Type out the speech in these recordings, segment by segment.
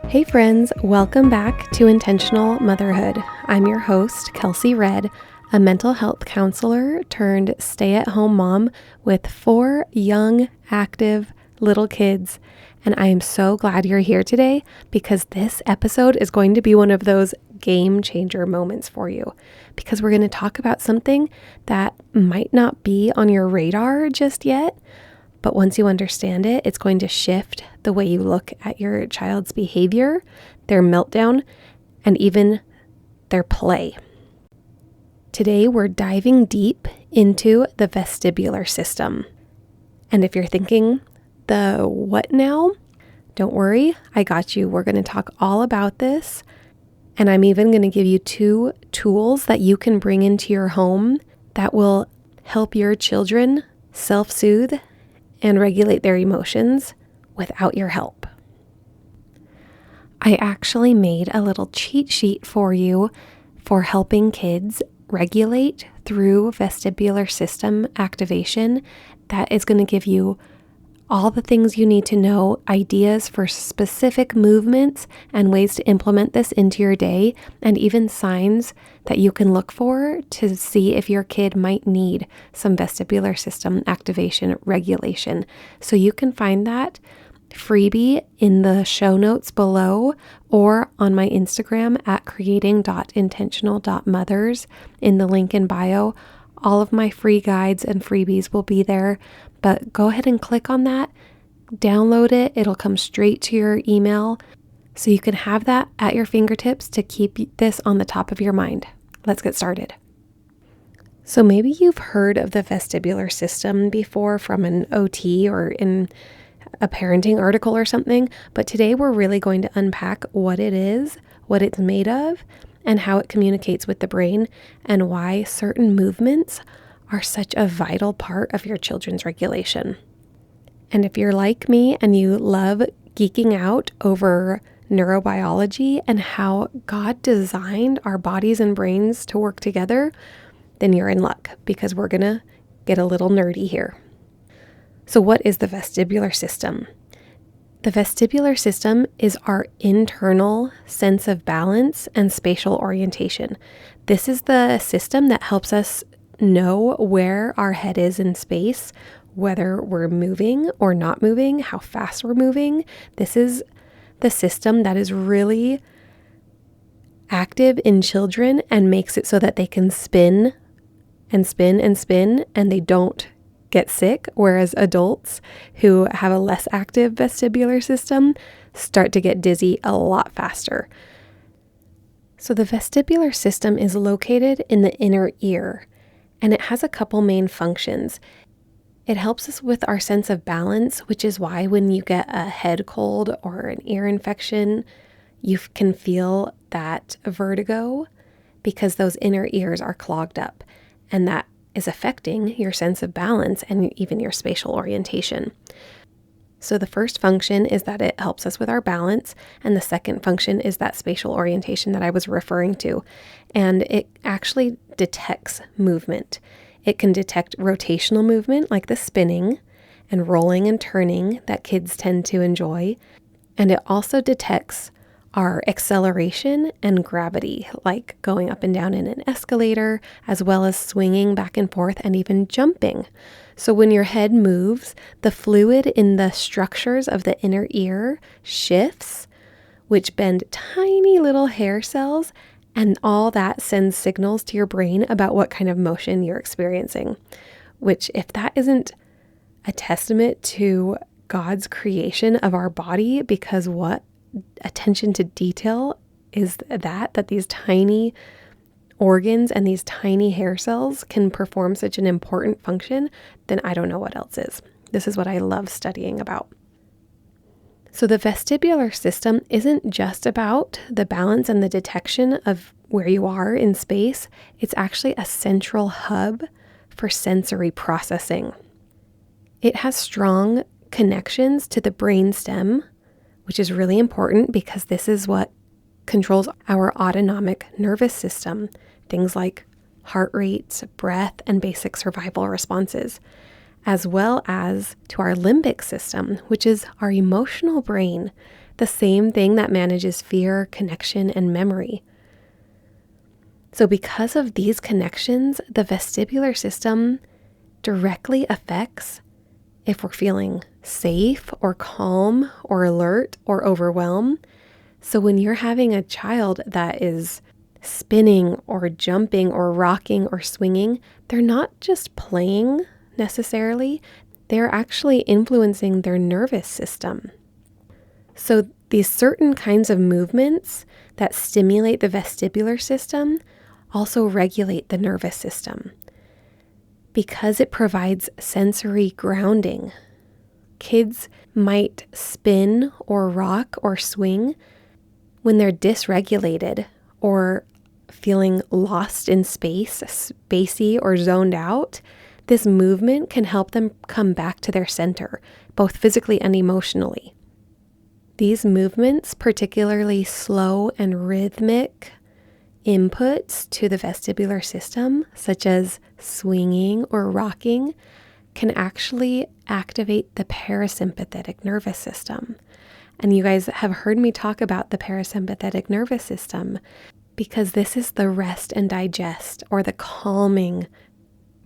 Hey friends, welcome back to Intentional Motherhood. I'm your host, Kelsey Red, a mental health counselor turned stay-at-home mom with 4 young, active little kids. And I am so glad you're here today because this episode is going to be one of those game changer moments for you, because we're going to talk about something that might not be on your radar just yet. But once you understand it, it's going to shift the way you look at your child's behavior, their meltdown, and even their play. Today, we're diving deep into the vestibular system. And if you're thinking, the what now? Don't worry, I got you. We're going to talk all about this. And I'm even going to give you 2 tools that you can bring into your home that will help your children self-soothe and regulate their emotions without your help. I actually made a little cheat sheet for you for helping kids regulate through vestibular system activation that is going to give you all the things you need to know, ideas for specific movements and ways to implement this into your day, and even signs that you can look for to see if your kid might need some vestibular system activation regulation. So you can find that freebie in the show notes below or on my Instagram at creating.intentional.mothers in the link in bio. All of my free guides and freebies will be there, but go ahead and click on that, download it. It'll come straight to your email so you can have that at your fingertips to keep this on the top of your mind. Let's get started. So maybe you've heard of the vestibular system before from an OT or in a parenting article or something, but today we're really going to unpack what it is, what it's made of, and how it communicates with the brain, and why certain movements are such a vital part of your children's regulation. And if you're like me and you love geeking out over neurobiology and how God designed our bodies and brains to work together, then you're in luck, because we're gonna get a little nerdy here. So what is the vestibular system? The vestibular system is our internal sense of balance and spatial orientation. This is the system that helps us know where our head is in space, whether we're moving or not moving, how fast we're moving. This is the system that is really active in children and makes it so that they can spin and spin and spin and they don't get sick, whereas adults who have a less active vestibular system start to get dizzy a lot faster. So the vestibular system is located in the inner ear, and it has a couple main functions. It helps us with our sense of balance, which is why when you get a head cold or an ear infection, you can feel that vertigo because those inner ears are clogged up, and that is affecting your sense of balance and even your spatial orientation. So the first function is that it helps us with our balance, and the second function is that spatial orientation that I was referring to. And it actually detects movement. It can detect rotational movement like the spinning and rolling and turning that kids tend to enjoy. And it also detects our acceleration and gravity, like going up and down in an escalator, as well as swinging back and forth and even jumping. So when your head moves, the fluid in the structures of the inner ear shifts, which bend tiny little hair cells, and all that sends signals to your brain about what kind of motion you're experiencing, which, if that isn't a testament to God's creation of our body, because what attention to detail is that these tiny organs and these tiny hair cells can perform such an important function, then I don't know what else is. This is what I love studying about. So the vestibular system isn't just about the balance and the detection of where you are in space. It's actually a central hub for sensory processing. It has strong connections to the brainstem, which is really important because this is what controls our autonomic nervous system, things like heart rate, breath, and basic survival responses, as well as to our limbic system, which is our emotional brain the same thing that manages fear, connection, and memory. So because of these connections, the vestibular system directly affects if we're feeling safe or calm or alert or overwhelmed. So when you're having a child that is spinning or jumping or rocking or swinging, they're not just playing necessarily, they're actually influencing their nervous system. So these certain kinds of movements that stimulate the vestibular system also regulate the nervous system because it provides sensory grounding. Kids might spin or rock or swing when they're dysregulated or feeling lost in space, spacey or zoned out. This movement can help them come back to their center, both physically and emotionally. These movements, particularly slow and rhythmic inputs to the vestibular system, such as swinging or rocking, can actually activate the parasympathetic nervous system. And you guys have heard me talk about the parasympathetic nervous system because this is the rest and digest, or the calming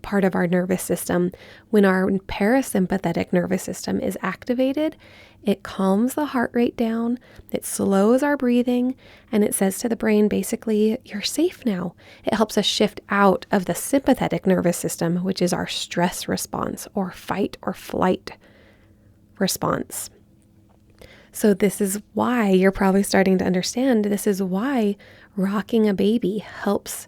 part of our nervous system. When our parasympathetic nervous system is activated, it calms the heart rate down, it slows our breathing, and it says to the brain, basically, you're safe now. It helps us shift out of the sympathetic nervous system, which is our stress response or fight or flight response. So this is why you're probably starting to understand, this is why rocking a baby helps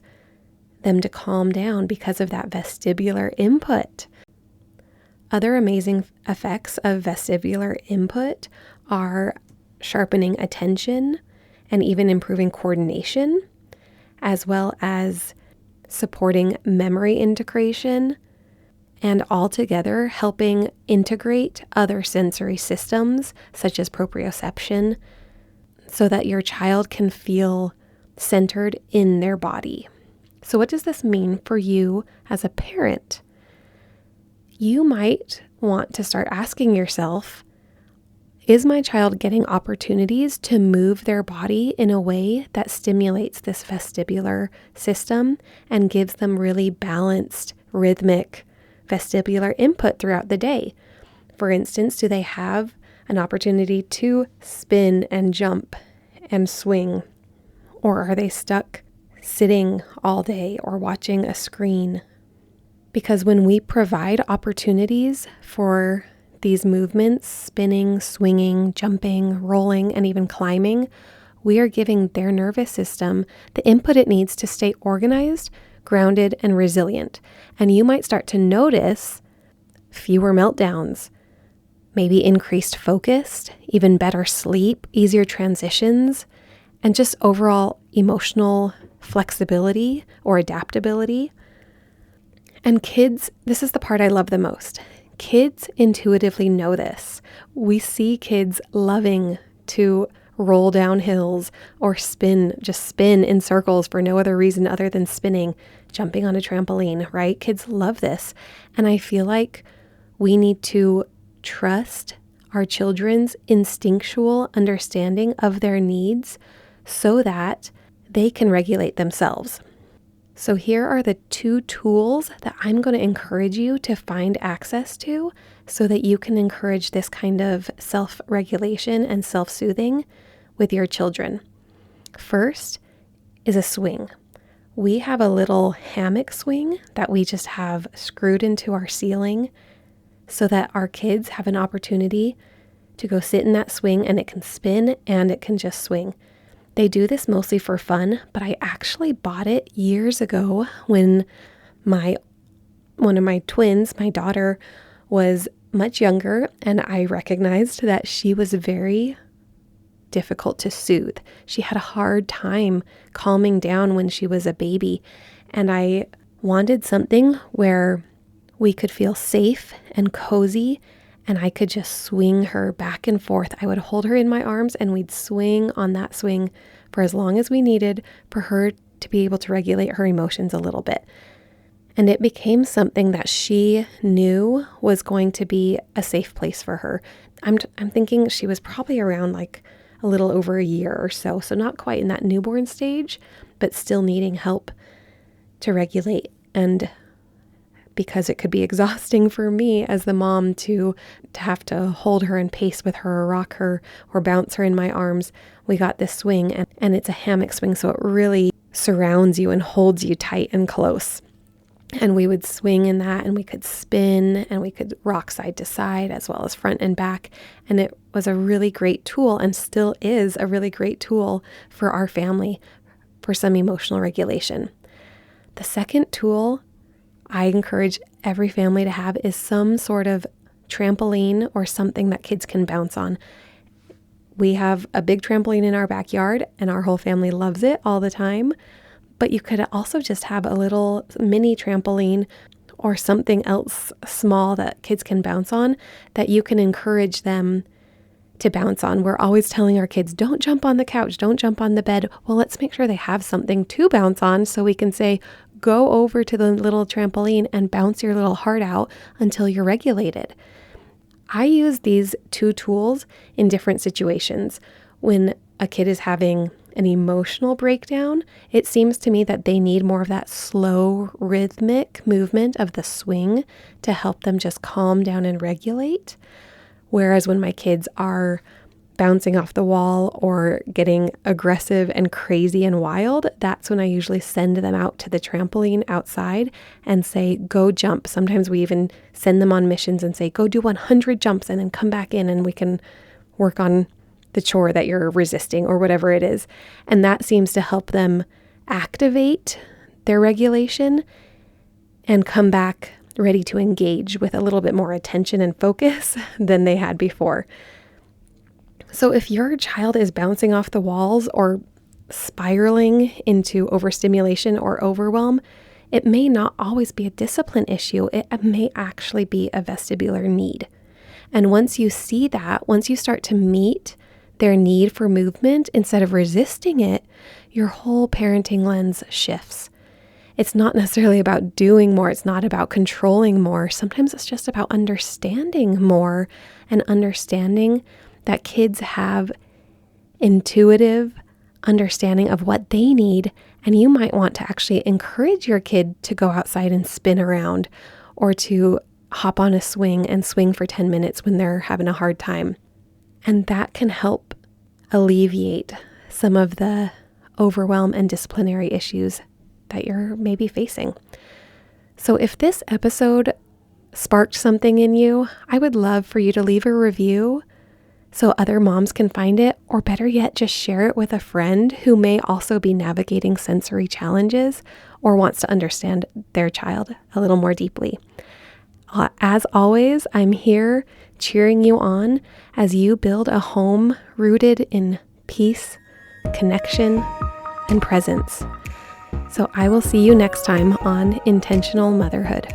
them to calm down, because of that vestibular input. Other amazing effects of vestibular input are sharpening attention and even improving coordination, as well as supporting memory integration, and altogether helping integrate other sensory systems such as proprioception so that your child can feel centered in their body. So what does this mean for you as a parent? You might want to start asking yourself, is my child getting opportunities to move their body in a way that stimulates this vestibular system and gives them really balanced, rhythmic vestibular input throughout the day? For instance, do they have an opportunity to spin and jump and swing? Or are they stuck sitting all day or watching a screen? Because when we provide opportunities for these movements, spinning, swinging, jumping, rolling, and even climbing, we are giving their nervous system the input it needs to stay organized, grounded, and resilient. And you might start to notice fewer meltdowns, maybe increased focus, even better sleep, easier transitions, and just overall emotional flexibility or adaptability. And kids, this is the part I love the most. Kids intuitively know this. We see kids loving to roll down hills or just spin in circles for no other reason other than spinning, jumping on a trampoline, right? Kids love this. And I feel like we need to trust our children's instinctual understanding of their needs so that they can regulate themselves. So here are the 2 tools that I'm going to encourage you to find access to so that you can encourage this kind of self-regulation and self-soothing with your children. First is a swing. We have a little hammock swing that we just have screwed into our ceiling so that our kids have an opportunity to go sit in that swing, and it can spin and it can just swing. They do this mostly for fun, but I actually bought it years ago when one of my twins, my daughter, was much younger, and I recognized that she was very difficult to soothe. She had a hard time calming down when she was a baby, and I wanted something where we could feel safe and cozy, and I could just swing her back and forth. I would hold her in my arms and we'd swing on that swing for as long as we needed for her to be able to regulate her emotions a little bit. And it became something that she knew was going to be a safe place for her. I'm thinking she was probably around like a little over a year or so. So not quite in that newborn stage, but still needing help to regulate. And because it could be exhausting for me as the mom to have to hold her and pace with her or rock her or bounce her in my arms, we got this swing, and it's a hammock swing, so it really surrounds you and holds you tight and close. And we would swing in that, and we could spin, and we could rock side to side as well as front and back. And it was a really great tool, and still is a really great tool for our family for some emotional regulation. The second tool I encourage every family to have is some sort of trampoline or something that kids can bounce on. We have a big trampoline in our backyard, and our whole family loves it all the time. But you could also just have a little mini trampoline or something else small that kids can bounce on that you can encourage them to bounce on. We're always telling our kids, don't jump on the couch, don't jump on the bed. Well, let's make sure they have something to bounce on, so we can say, go over to the little trampoline and bounce your little heart out until you're regulated. I use these two tools in different situations. When a kid is having an emotional breakdown, it seems to me that they need more of that slow, rhythmic movement of the swing to help them just calm down and regulate. Whereas when my kids are bouncing off the wall or getting aggressive and crazy and wild, that's when I usually send them out to the trampoline outside and say, go jump. Sometimes we even send them on missions and say, go do 100 jumps and then come back in, and we can work on the chore that you're resisting or whatever it is. And that seems to help them activate their regulation and come back ready to engage with a little bit more attention and focus than they had before. So if your child is bouncing off the walls or spiraling into overstimulation or overwhelm, it may not always be a discipline issue. It may actually be a vestibular need. And once you see that, once you start to meet their need for movement instead of resisting it, your whole parenting lens shifts. It's not necessarily about doing more. It's not about controlling more. Sometimes it's just about understanding more and understanding that kids have intuitive understanding of what they need. And you might want to actually encourage your kid to go outside and spin around, or to hop on a swing and swing for 10 minutes when they're having a hard time. And that can help alleviate some of the overwhelm and disciplinary issues that you're maybe facing. So if this episode sparked something in you, I would love for you to leave a review so other moms can find it, or better yet, just share it with a friend who may also be navigating sensory challenges or wants to understand their child a little more deeply. As always, I'm here cheering you on as you build a home rooted in peace, connection, and presence. So I will see you next time on Intentional Motherhood.